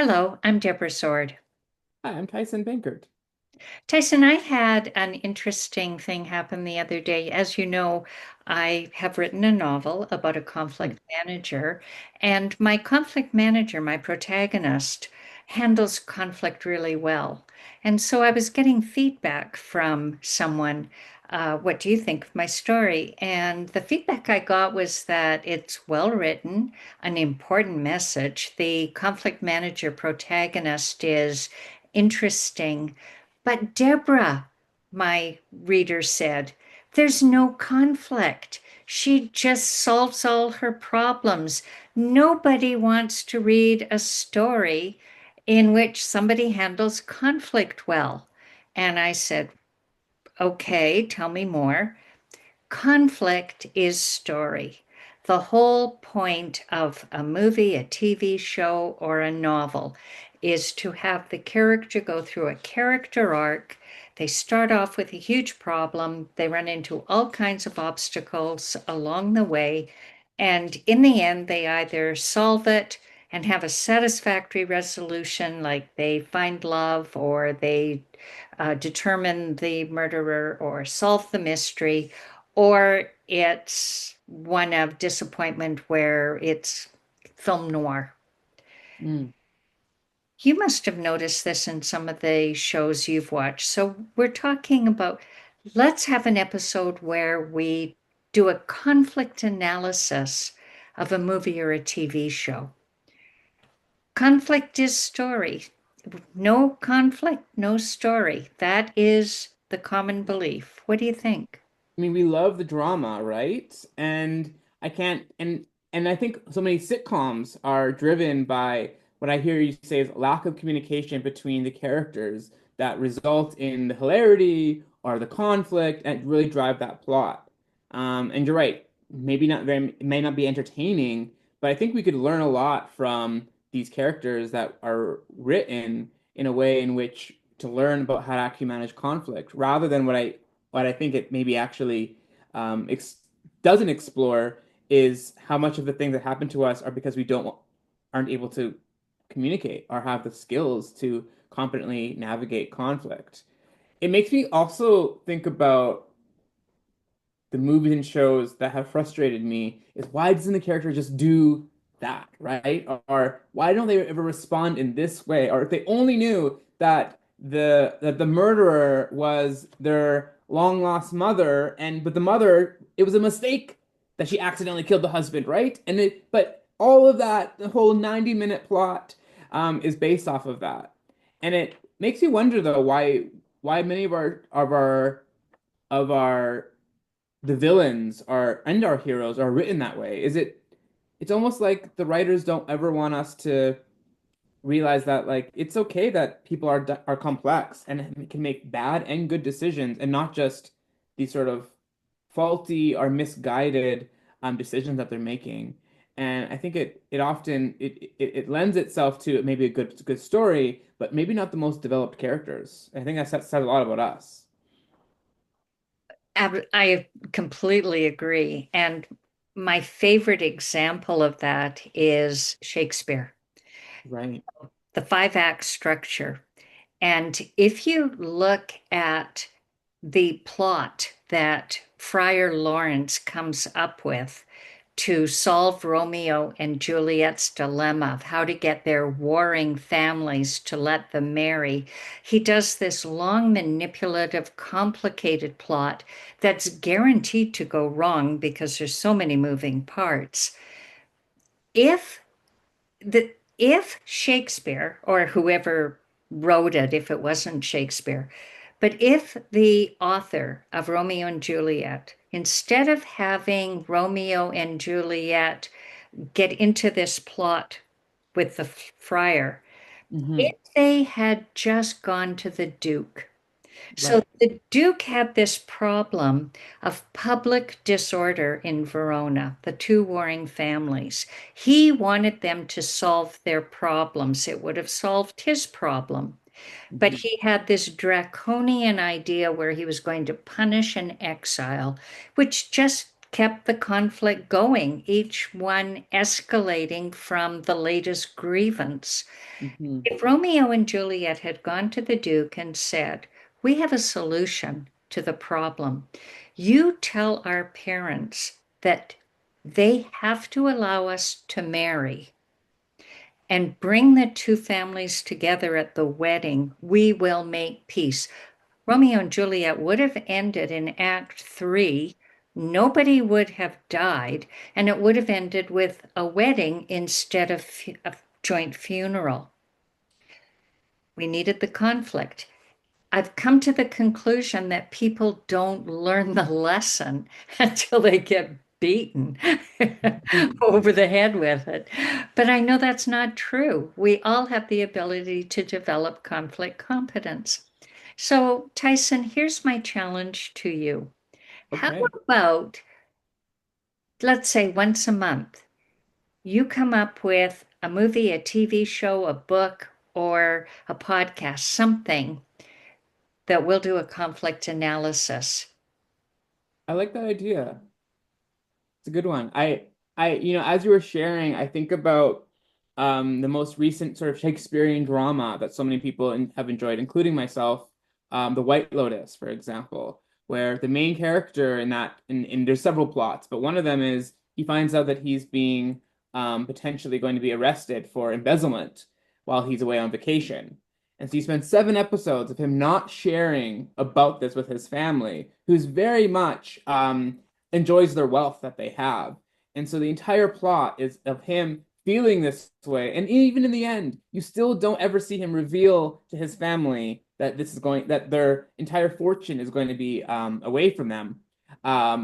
Hello, I'm Deborah Sword. Hi, I'm Tyson Bankert. Tyson, I had an interesting thing happen the other day. As you know, I have written a novel about a Hmm. conflict manager, and my conflict manager, my protagonist, handles conflict really well. And so I was getting feedback from someone, what do you think of my story? And the feedback I got was that it's well written, an important message. The conflict manager protagonist is interesting. But Deborah, my reader said, there's no conflict. She just solves all her problems. Nobody wants to read a story in which somebody handles conflict well. And I said, okay, tell me more. Conflict is story. The whole point of a movie, a TV show, or a novel is to have the character go through a character arc. They start off with a huge problem, they run into all kinds of obstacles along the way, and in the end, they either solve it and have a satisfactory resolution, like they find love or they determine the murderer or solve the mystery, or it's one of disappointment where it's film noir. Mm. You must have noticed this in some of the shows you've watched. So we're talking about let's have an episode where we do a conflict analysis of a movie or a TV show. Conflict is story. No conflict, no story. That is the common belief. What do you think? I mean, we love the drama, right? And I can't, and I think so many sitcoms are driven by what I hear you say is lack of communication between the characters that result in the hilarity or the conflict and really drive that plot. And you're right, maybe not very, it may not be entertaining, but I think we could learn a lot from these characters that are written in a way in which to learn about how to actually manage conflict rather than what I think it maybe actually ex doesn't explore is how much of the things that happen to us are because we don't aren't able to communicate or have the skills to competently navigate conflict. It makes me also think about the movies and shows that have frustrated me is why doesn't the character just do that, right? Or why don't they ever respond in this way? Or if they only knew that the murderer was their long lost mother, and but the mother, it was a mistake that she accidentally killed the husband, right? But all of that, the whole 90-minute plot, is based off of that, and it makes me wonder though why many of our the villains are and our heroes are written that way. It's almost like the writers don't ever want us to realize that like it's okay that people are complex and can make bad and good decisions and not just these sort of faulty or misguided decisions that they're making. And I think it often it lends itself to maybe a good story, but maybe not the most developed characters. I think that says a lot about us. I completely agree. And my favorite example of that is Shakespeare, Right. the five act structure. And if you look at the plot that Friar Lawrence comes up with to solve Romeo and Juliet's dilemma of how to get their warring families to let them marry, he does this long, manipulative, complicated plot that's guaranteed to go wrong because there's so many moving parts. If if Shakespeare or whoever wrote it, if it wasn't Shakespeare, but if the author of Romeo and Juliet, instead of having Romeo and Juliet get into this plot with the friar, Hmm. if they had just gone to the Duke. So Right. the Duke had this problem of public disorder in Verona, the two warring families. He wanted them to solve their problems. It would have solved his problem. But Hmm. he had this draconian idea where he was going to punish and exile, which just kept the conflict going, each one escalating from the latest grievance. Hmm. If Romeo and Juliet had gone to the Duke and said, "We have a solution to the problem. You tell our parents that they have to allow us to marry and bring the two families together at the wedding. We will make peace." Romeo and Juliet would have ended in Act Three. Nobody would have died, and it would have ended with a wedding instead of a joint funeral. We needed the conflict. I've come to the conclusion that people don't learn the lesson until they get beaten over the head with it. But I know that's not true. We all have the ability to develop conflict competence. So, Tyson, here's my challenge to you. How Okay. about, let's say, once a month, you come up with a movie, a TV show, a book, or a podcast, something that will do a conflict analysis. I like that idea. It's a good one. As you were sharing, I think about the most recent sort of Shakespearean drama that so many people have enjoyed, including myself, The White Lotus, for example, where the main character in there's several plots, but one of them is he finds out that he's being potentially going to be arrested for embezzlement while he's away on vacation. And so you spend 7 episodes of him not sharing about this with his family, who's very much enjoys their wealth that they have. And so the entire plot is of him feeling this way. And even in the end, you still don't ever see him reveal to his family that that their entire fortune is going to be away from them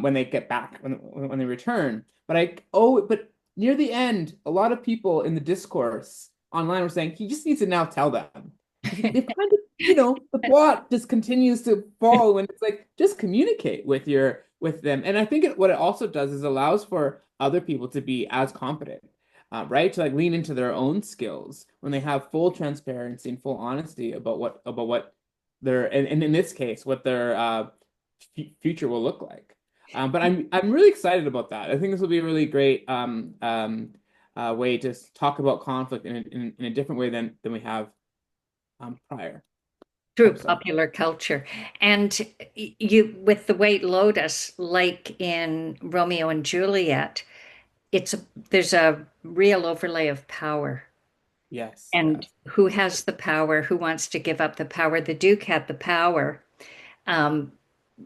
when they get back, when they return. But near the end, a lot of people in the discourse online were saying he just needs to now tell them because they've kind of, the plot just continues to fall when it's like just communicate with them. And I think what it also does is allows for other people to be as competent, right? To like lean into their own skills when they have full transparency and full honesty about what their and in this case what their future will look like. But I'm really excited about that. I think this will be a really great way to talk about conflict in a different way than we have prior. Through Hope so. popular culture. And you, with the White Lotus, like in Romeo and Juliet, there's a real overlay of power. Yes, And yes. who has the power? Who wants to give up the power? The Duke had the power. Um,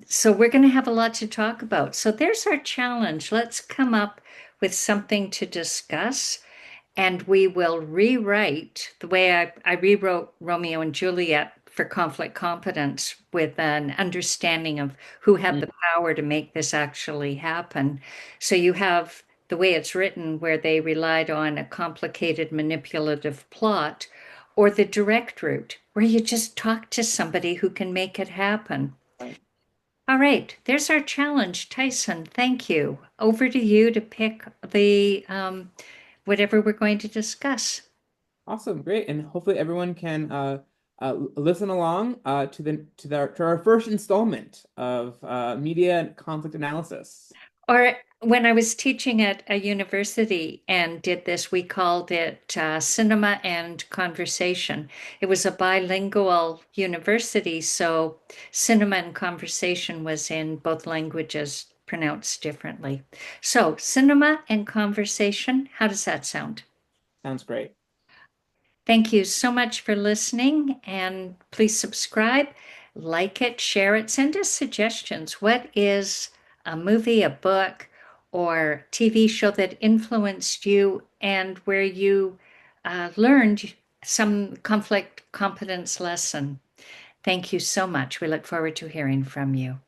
so we're going to have a lot to talk about. So there's our challenge. Let's come up with something to discuss, and we will rewrite the way I rewrote Romeo and Juliet for conflict competence with an understanding of who had Mm, the power to make this actually happen. So you have the way it's written, where they relied on a complicated manipulative plot, or the direct route, where you just talk to somebody who can make it happen. right. All right, there's our challenge. Tyson, thank you. Over to you to pick the whatever we're going to discuss. Awesome, great, and hopefully everyone can listen along to our first installment of media and conflict analysis. Or when I was teaching at a university and did this, we called it cinema and conversation. It was a bilingual university, so cinema and conversation was in both languages, pronounced differently. So, cinema and conversation, how does that sound? Sounds great. Thank you so much for listening, and please subscribe, like it, share it, send us suggestions. What is a movie, a book, or TV show that influenced you and where you learned some conflict competence lesson? Thank you so much. We look forward to hearing from you.